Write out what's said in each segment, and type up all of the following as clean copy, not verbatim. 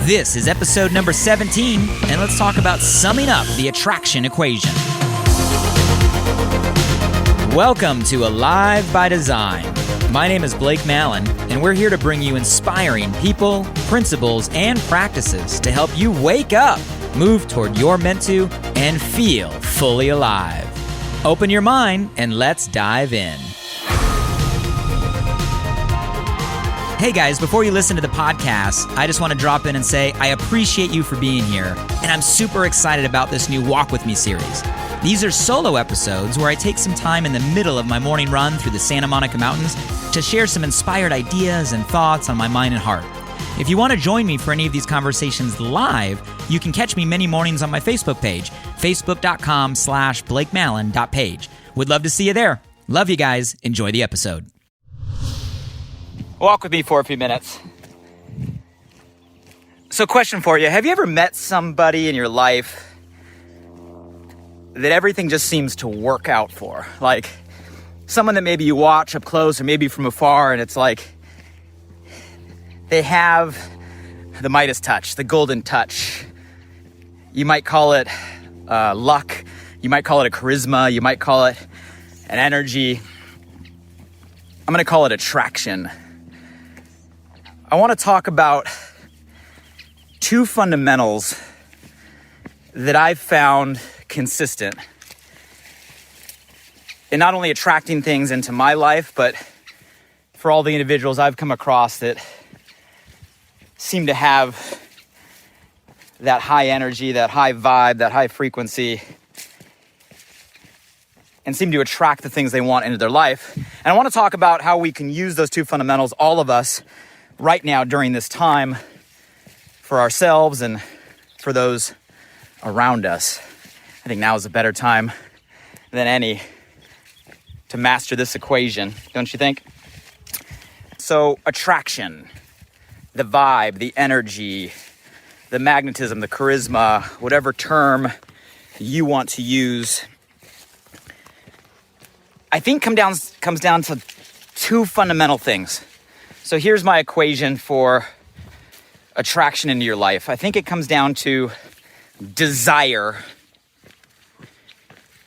This is episode number 17, and let's talk about summing up the attraction equation. Welcome to Alive by Design. My name is Blake Mallon, and we're here to bring you inspiring people, principles, and practices to help you wake up, move toward your meant to, and feel fully alive. Open your mind, and let's dive in. Hey guys, before you listen to the podcast, I just want to drop in and say I appreciate you for being here, and I'm super excited about this new Walk With Me series. These are solo episodes where I take some time in the middle of my morning run through the Santa Monica Mountains to share some inspired ideas and thoughts on my mind and heart. If you want to join me for any of these conversations live, you can catch me many mornings on my Facebook page, facebook.com/blakemallon.page. Would love to see you there. Love you guys. Enjoy the episode. Walk with me for a few minutes. So, question for you. Have you ever met somebody in your life that everything just seems to work out for? Like someone that maybe you watch up close or maybe from afar, and it's like they have the Midas touch, the golden touch. You might call it luck. You might call it a charisma. You might call it an energy. I'm going to call it attraction. I want to talk about two fundamentals that I've found consistent in not only attracting things into my life, but for all the individuals I've come across that seem to have that high energy, that high vibe, that high frequency, and seem to attract the things they want into their life. And I want to talk about how we can use those two fundamentals, all of us, right now during this time for ourselves and for those around us. I think now is a better time than any to master this equation, don't you think? So attraction, the vibe, the energy, the magnetism, the charisma, whatever term you want to use, I think comes down to two fundamental things. So here's my equation for attraction into your life. I think it comes down to desire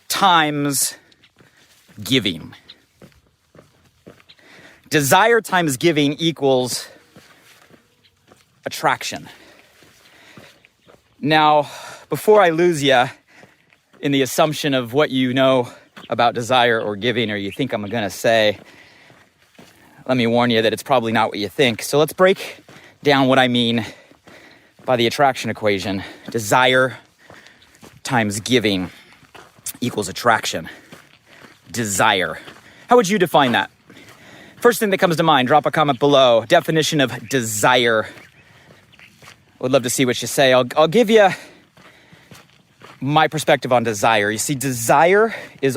times giving. Desire times giving equals attraction. Now, before I lose you in the assumption of what you know about desire or giving, or you think I'm going to say, let me warn you that it's probably not what you think. So let's break down what I mean by the attraction equation. Desire times giving equals attraction. Desire. How would you define that? First thing that comes to mind, drop a comment below. Definition of desire. Would love to see what you say. I'll give you my perspective on desire. You see, desire is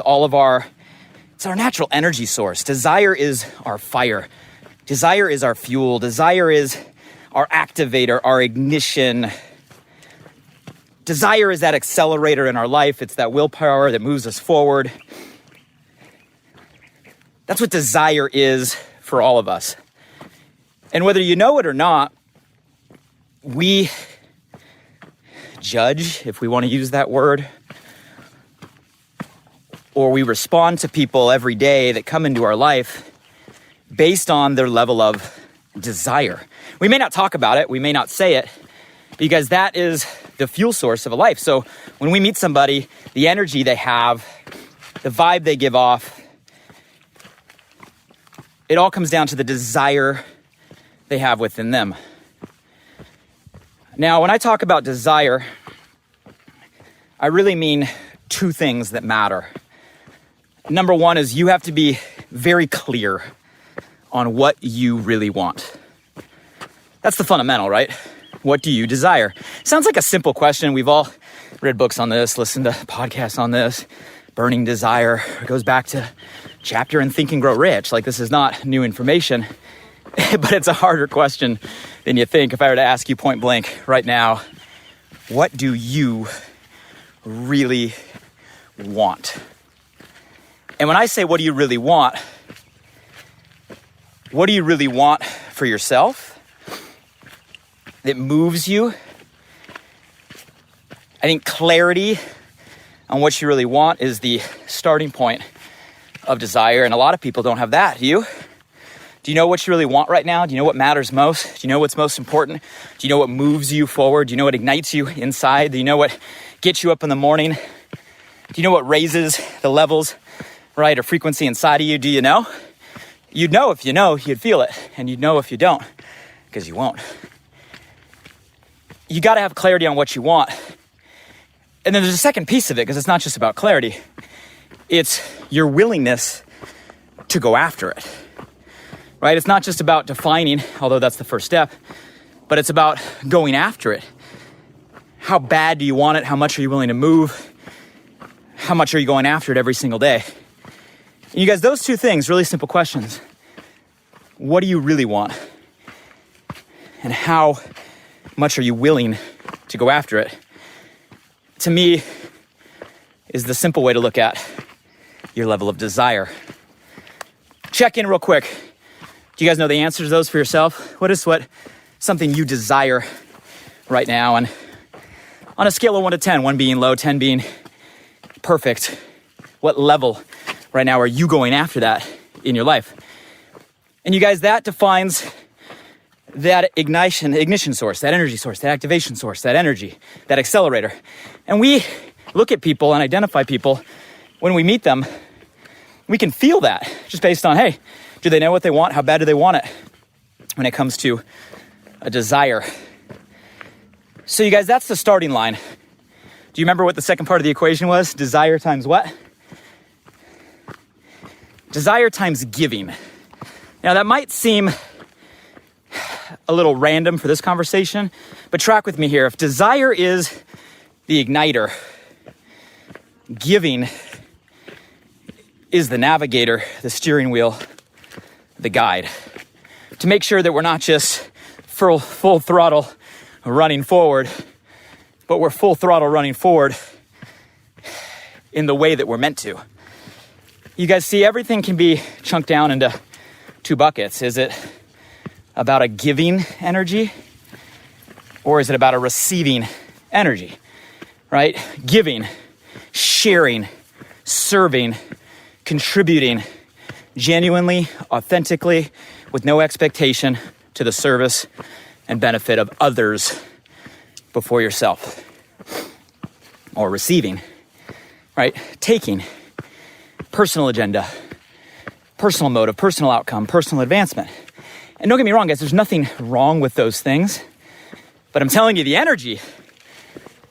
it's our natural energy source. Desire is our fire. Desire is our fuel. Desire is our activator, our ignition. Desire is that accelerator in our life. It's that willpower that moves us forward. That's what desire is for all of us. And whether you know it or not, we judge, if we want to use that word, or we respond to people every day that come into our life based on their level of desire. We may not talk about it, we may not say it, because that is the fuel source of a life. So when we meet somebody, the energy they have, the vibe they give off, it all comes down to the desire they have within them. Now, when I talk about desire, I really mean two things that matter. Number one is you have to be very clear on what you really want. That's the fundamental, right? What do you desire? Sounds like a simple question. We've all read books on this, listened to podcasts on this. Burning desire. It goes back to chapter in Think and Grow Rich. Like, this is not new information, but it's a harder question than you think. If I were to ask you point blank right now, what do you really want? And when I say, what do you really want for yourself? that moves you. I think clarity on what you really want is the starting point of desire, and a lot of people don't have that. Do you? Do you know what you really want right now? Do you know what matters most? Do you know what's most important? Do you know what moves you forward? Do you know what ignites you inside? Do you know what gets you up in the morning? Do you know what raises the levels, right, or frequency inside of you? Do you know? You'd know if you know, you'd feel it. And you'd know if you don't, because you won't. You got to have clarity on what you want. And then there's a second piece of it, because it's not just about clarity. It's your willingness to go after it, right? It's not just about defining, although that's the first step, but it's about going after it. How bad do you want it? How much are you willing to move? How much are you going after it every single day? And you guys, those two things, really simple questions. What do you really want? And how much are you willing to go after it? To me, is the simple way to look at your level of desire. Check in real quick. Do you guys know the answers to those for yourself? What is something you desire right now? And on a scale of 1 to 10, 1 being low, 10 being perfect, what level right now are you going after that in your life? And you guys, that defines that ignition source, that energy source, that activation source, that energy, that accelerator. And we look at people and identify people when we meet them. We can feel that just based on, hey, do they know what they want? How bad do they want it when it comes to a desire? So you guys, that's the starting line. Do you remember what the second part of the equation was? Desire times what? Desire times giving. Now that might seem a little random for this conversation, but track with me here. If desire is the igniter, giving is the navigator, the steering wheel, the guide. To make sure that we're not just full throttle running forward, but we're full throttle running forward in the way that we're meant to. You guys see, everything can be chunked down into 2 buckets. Is it about a giving energy, or is it about a receiving energy, right? Giving, sharing, serving, contributing, genuinely, authentically, with no expectation to the service and benefit of others before yourself. Or receiving, right? Taking, personal agenda, personal motive, personal outcome, personal advancement. And don't get me wrong, guys, there's nothing wrong with those things. But I'm telling you, the energy,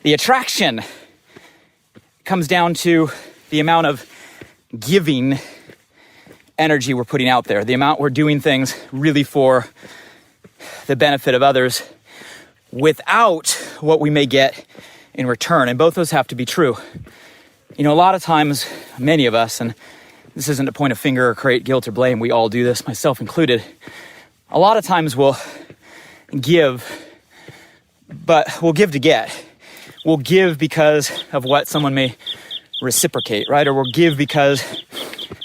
the attraction comes down to the amount of giving energy we're putting out there, the amount we're doing things really for the benefit of others without what we may get in return. And both those have to be true. You know, a lot of times, many of us, and this isn't to point a finger or create guilt or blame, we all do this, myself included. A lot of times we'll give, but we'll give to get. We'll give because of what someone may reciprocate, right? Or we'll give because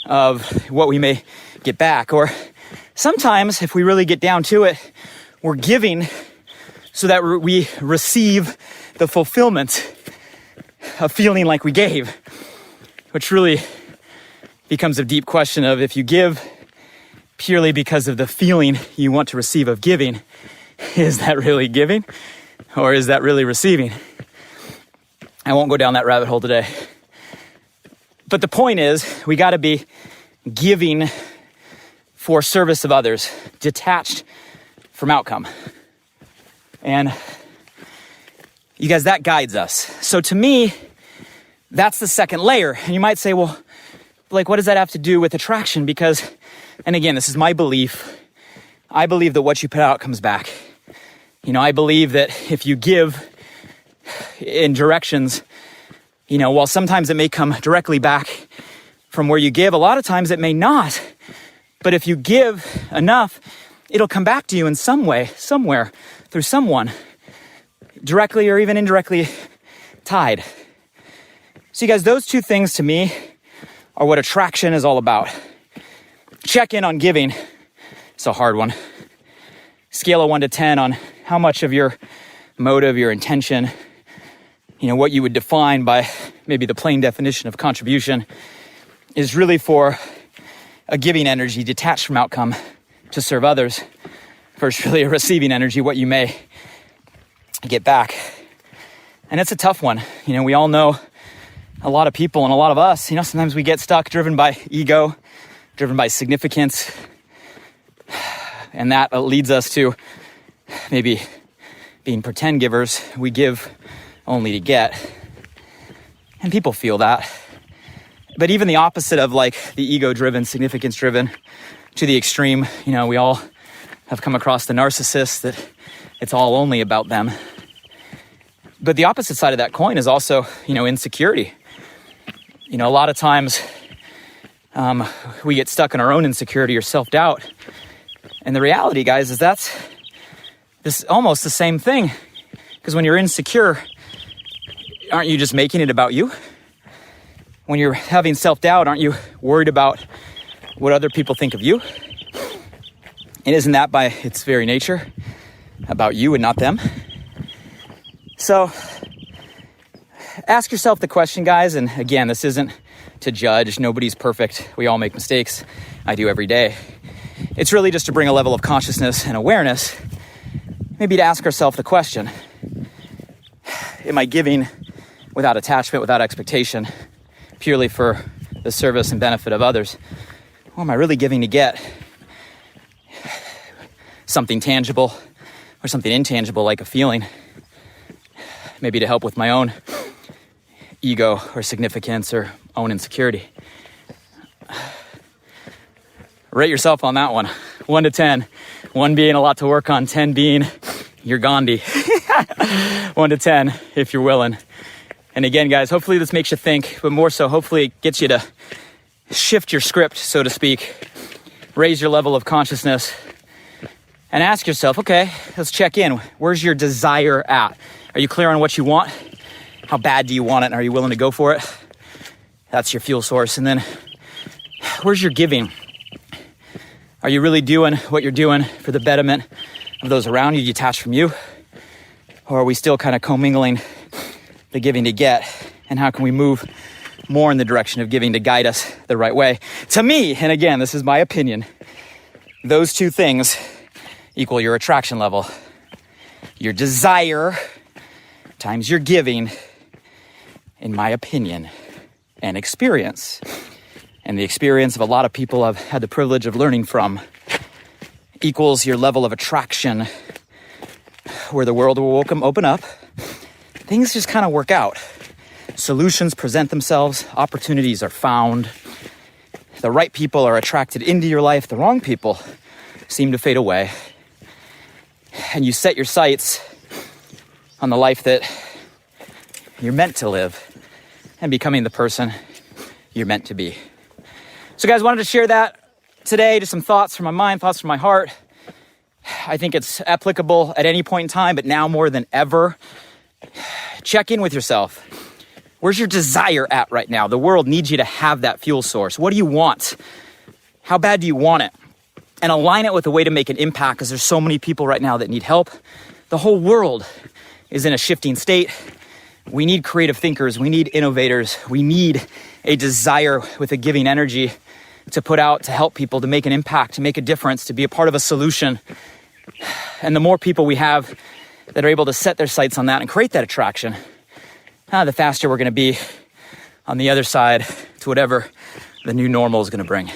of what we may get back. Or sometimes, if we really get down to it, we're giving so that we receive the fulfillment of feeling like we gave, which really becomes a deep question of, if you give purely because of the feeling you want to receive of giving, is that really giving, or is that really receiving? I won't go down that rabbit hole today. But the point is, we got to be giving for service of others, detached from outcome. And you guys, that guides us. So to me, that's the second layer. And you might say, well, Blake, what does that have to do with attraction? Because, and again, this is my belief. I believe that what you put out comes back. You know, I believe that if you give in directions, you know, while sometimes it may come directly back from where you give, a lot of times it may not. But if you give enough, it'll come back to you in some way, somewhere, through someone, directly or even indirectly tied. So you guys, those two things to me are what attraction is all about. Check in on giving. It's a hard one. Scale of 1 to 10 on how much of your motive, your intention, what you would define by maybe the plain definition of contribution is really for a giving energy detached from outcome to serve others versus really a receiving energy, what you may get back. And it's a tough one. We all know a lot of people and a lot of us, sometimes we get stuck driven by ego, driven by significance. And that leads us to maybe being pretend givers. We give only to get. And people feel that. But even the opposite of like the ego-driven, significance-driven to the extreme, we all have come across the narcissist that it's all only about them. But the opposite side of that coin is also, insecurity. A lot of times we get stuck in our own insecurity or self-doubt. And the reality, guys, is that's almost the same thing. Because when you're insecure, aren't you just making it about you? When you're having self-doubt, aren't you worried about what other people think of you? And isn't that by its very nature about you and not them? So ask yourself the question, guys. And again, this isn't to judge. Nobody's perfect. We all make mistakes. I do every day. It's really just to bring a level of consciousness and awareness, maybe to ask ourselves the question, am I giving without attachment, without expectation, purely for the service and benefit of others? Or am I really giving to get something tangible or something intangible like a feeling, maybe to help with my own ego or significance or own insecurity? Rate yourself on that one. 1 to 10. 1 being a lot to work on, 10 being you're Gandhi. 1 to 10 if you're willing. And again, guys, hopefully this makes you think, but more so, hopefully it gets you to shift your script, so to speak, raise your level of consciousness, and ask yourself, okay, let's check in. Where's your desire at? Are you clear on what you want? How bad do you want it? And are you willing to go for it? That's your fuel source. And then where's your giving? Are you really doing what you're doing for the betterment of those around you, detached from you? Or are we still kind of commingling the giving to get? And how can we move more in the direction of giving to guide us the right way? To me, and again, this is my opinion, those two things equal your attraction level. Your desire times your giving, in my opinion, and experience. And the experience of a lot of people I've had the privilege of learning from equals your level of attraction, where the world will open up. Things just kind of work out. Solutions present themselves. Opportunities are found. The right people are attracted into your life. The wrong people seem to fade away. And you set your sights on the life that you're meant to live and becoming the person you're meant to be. So guys, wanted to share that today, just some thoughts from my mind, thoughts from my heart. I think it's applicable at any point in time, but now more than ever. Check in with yourself. Where's your desire at right now? The world needs you to have that fuel source. What do you want? How bad do you want it? And align it with a way to make an impact, because there's so many people right now that need help. The whole world is in a shifting state. We need creative thinkers. We need innovators. We need a desire with a giving energy to put out, to help people, to make an impact, to make a difference, to be a part of a solution. And the more people we have that are able to set their sights on that and create that attraction, the faster we're going to be on the other side to whatever the new normal is going to bring.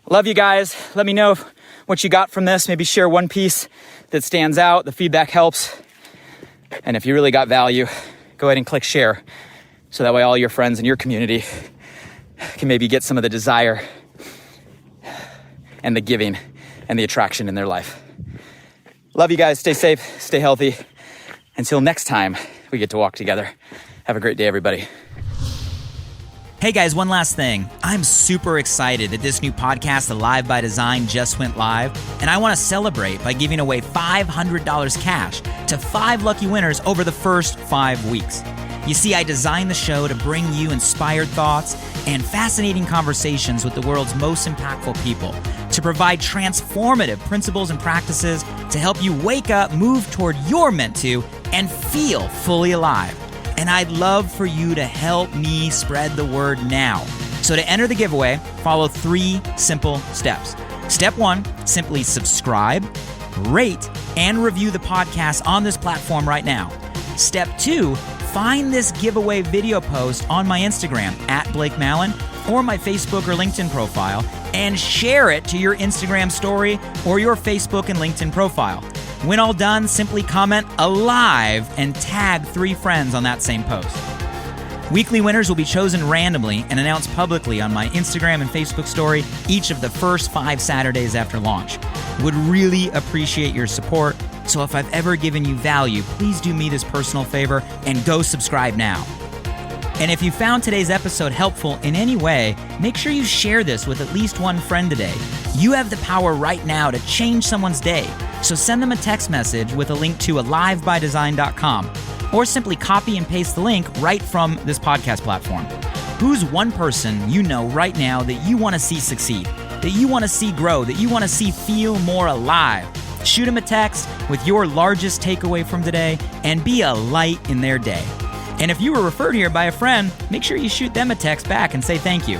Love you guys. Let me know what you got from this. Maybe share one piece that stands out. The feedback helps. And if you really got value, go ahead and click share, so that way all your friends in your community can maybe get some of the desire and the giving and the attraction in their life. Love you guys. Stay safe. Stay healthy. Until next time we get to walk together. Have a great day, everybody. Hey guys, one last thing. I'm super excited that this new podcast, Alive by Design, just went live, and I want to celebrate by giving away $500 cash to 5 lucky winners over the first 5 weeks. You see, I designed the show to bring you inspired thoughts and fascinating conversations with the world's most impactful people, to provide transformative principles and practices to help you wake up, move toward your meant to, and feel fully alive. And I'd love for you to help me spread the word now. So to enter the giveaway, follow 3 simple steps. Step 1, simply subscribe, rate, and review the podcast on this platform right now. Step 2, find this giveaway video post on my Instagram @BlakeMallon or my Facebook or LinkedIn profile and share it to your Instagram story or your Facebook and LinkedIn profile. When all done, simply comment "alive" and tag 3 friends on that same post. Weekly winners will be chosen randomly and announced publicly on my Instagram and Facebook story each of the first 5 Saturdays after launch. Would really appreciate your support, so if I've ever given you value, please do me this personal favor and go subscribe now. And if you found today's episode helpful in any way, make sure you share this with at least one friend today. You have the power right now to change someone's day, so send them a text message with a link to alivebydesign.com, or simply copy and paste the link right from this podcast platform. Who's one person you know right now that you want to see succeed, that you want to see grow, that you want to see feel more alive? Shoot them a text with your largest takeaway from today and be a light in their day. And if you were referred here by a friend, make sure you shoot them a text back and say thank you.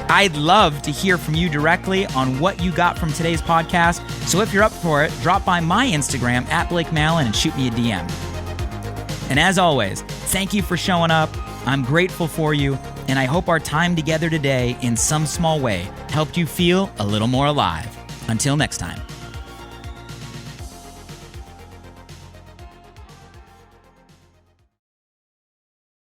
I'd love to hear from you directly on what you got from today's podcast. So if you're up for it, drop by my Instagram @BlakeMallon and shoot me a DM. And as always, thank you for showing up. I'm grateful for you, and I hope our time together today in some small way helped you feel a little more alive. Until next time.